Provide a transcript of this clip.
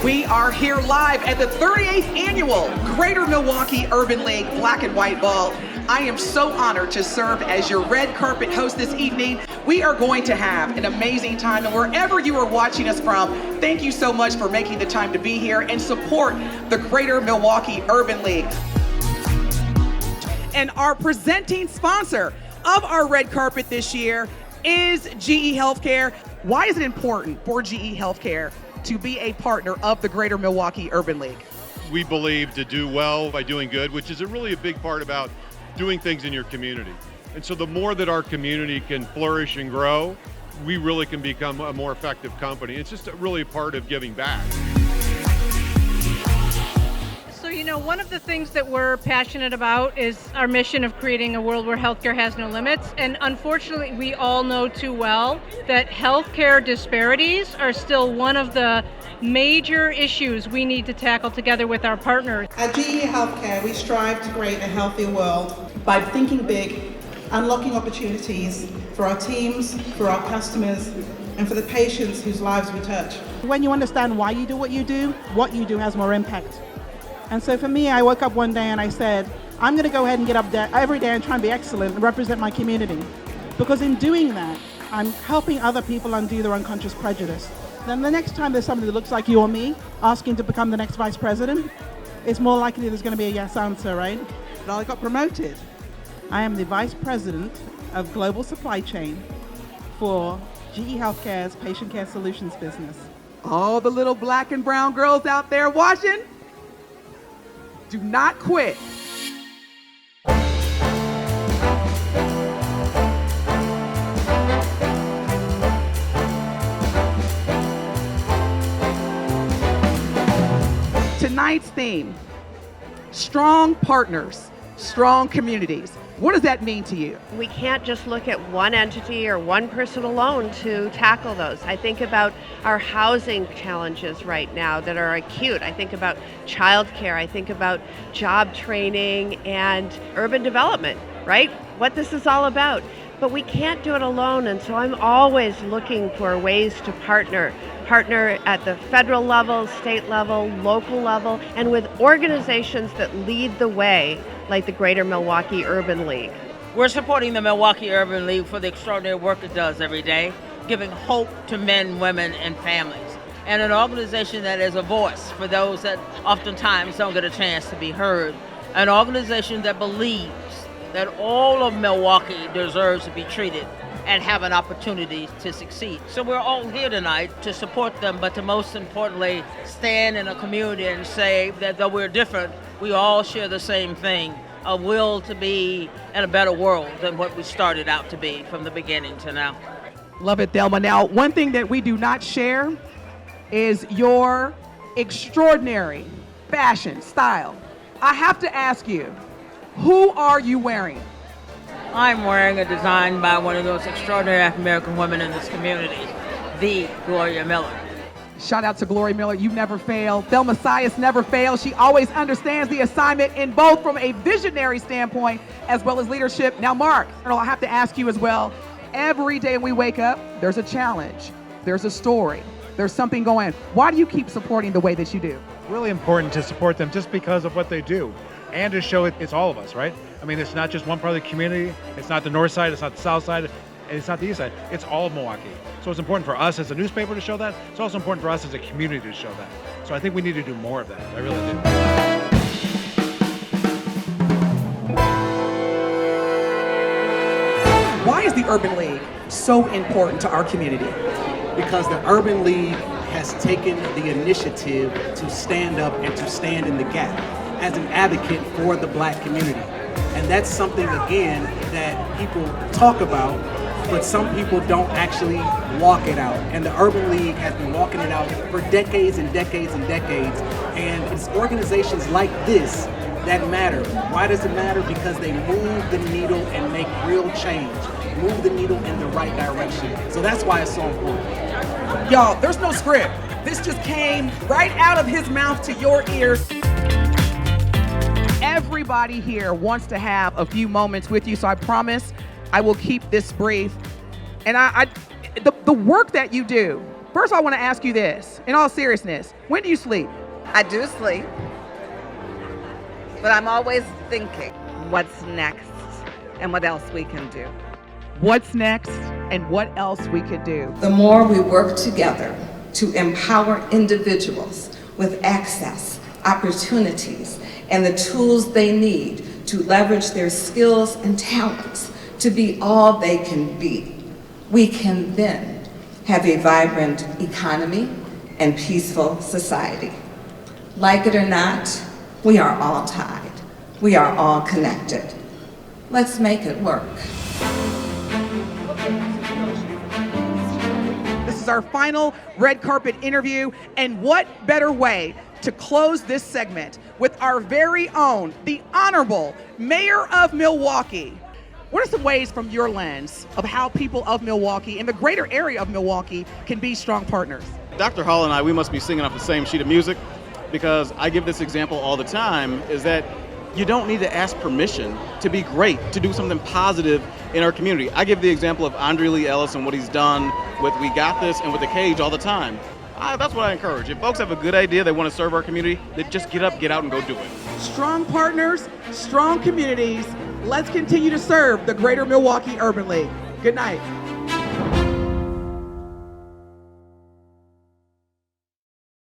We are here live at the 38th Annual Greater Milwaukee Urban League Black and White Ball. I am so honored to serve as your red carpet host this evening. We are going to have an amazing time, and wherever you are watching us from, thank you so much for making the time to be here and support the Greater Milwaukee Urban League. And our presenting sponsor of our red carpet this year is GE Healthcare. Why is it important for GE Healthcare to be a partner of the Greater Milwaukee Urban League? We believe to do well by doing good, which is really a big part about doing things in your community. And so the more that our community can flourish and grow, we really can become a more effective company. It's just really a part of giving back. So, one of the things that we're passionate about is our mission of creating a world where healthcare has no limits. And unfortunately, we all know too well that healthcare disparities are still one of the major issues we need to tackle together with our partners. At GE Healthcare, we strive to create a healthier world by thinking big, unlocking opportunities for our teams, for our customers, and for the patients whose lives we touch. When you understand why you do what you do has more impact. And so for me, I woke up one day and I said, I'm going to go ahead and get up there every day and try and be excellent and represent my community. Because in doing that, I'm helping other people undo their unconscious prejudice. Then the next time there's somebody that looks like you or me asking to become the next vice president, it's more likely there's going to be a yes answer, right? And I got promoted. I am the vice president of global supply chain for GE Healthcare's patient care solutions business. All the little black and brown girls out there watching, do not quit. Tonight's theme, strong partners, strong communities. What does that mean to you? We can't just look at one entity or one person alone to tackle those. I think about our housing challenges right now that are acute. I think about childcare. I think about job training and urban development, right? What this is all about. But we can't do it alone, and so I'm always looking for ways to partner at the federal level, state level, local level, and with organizations that lead the way, like the Greater Milwaukee Urban League. We're supporting the Milwaukee Urban League for the extraordinary work it does every day, giving hope to men, women, and families, and an organization that is a voice for those that oftentimes don't get a chance to be heard, an organization that believes that all of Milwaukee deserves to be treated and have an opportunity to succeed. So we're all here tonight to support them, but to most importantly, stand in a community and say that though we're different, we all share the same thing, a will to be in a better world than what we started out to be from the beginning to now. Love it, Thelma. Now, one thing that we do not share is your extraordinary fashion style. I have to ask you, who are you wearing? I'm wearing a design by one of those extraordinary African-American women in this community, the Gloria Miller. Shout out to Gloria Miller, you never fail. Thelma Sias never fails. She always understands the assignment in both from a visionary standpoint as well as leadership. Now, Mark, I have to ask you as well. Every day we wake up, there's a challenge, there's a story, there's something going on. Why do you keep supporting the way that you do? Really important to support them just because of what they do and to show it's all of us, right? I mean, it's not just one part of the community, it's not the north side, it's not the south side, and it's not the east side, it's all of Milwaukee. So it's important for us as a newspaper to show that, it's also important for us as a community to show that. So I think we need to do more of that, I really do. Why is the Urban League so important to our community? Because the Urban League has taken the initiative to stand up and to stand in the gap as an advocate for the black community. And that's something, again, that people talk about, but some people don't actually walk it out. And the Urban League has been walking it out for decades and decades and decades. And it's organizations like this that matter. Why does it matter? Because they move the needle and make real change, move the needle in the right direction. So that's why it's so important. Y'all, there's no script. This just came right out of his mouth to your ears. Everybody here wants to have a few moments with you, so I promise I will keep this brief. And the work that you do First of all, I want to ask you this, in all seriousness, when do you sleep? I do sleep, but I'm always thinking what's next and what else we can do. What's next and what else we could do? The more we work together to empower individuals with access, opportunities, and the tools they need to leverage their skills and talents to be all they can be, we can then have a vibrant economy and peaceful society. Like it or not, we are all tied. We are all connected. Let's make it work. This is our final red carpet interview, and what better way to close this segment with our very own, the Honorable Mayor of Milwaukee. What are some ways from your lens of how people of Milwaukee and the greater area of Milwaukee can be strong partners? Dr. Hall and I, we must be singing off the same sheet of music, because I give this example all the time, is that you don't need to ask permission to be great, to do something positive in our community. I give the example of Andre Lee Ellis and what he's done with We Got This and with the Cage all the time. That's what I encourage. If folks have a good idea, they want to serve our community, then just get up, get out, and go do it. Strong partners, strong communities. Let's continue to serve the Greater Milwaukee Urban League. Good night.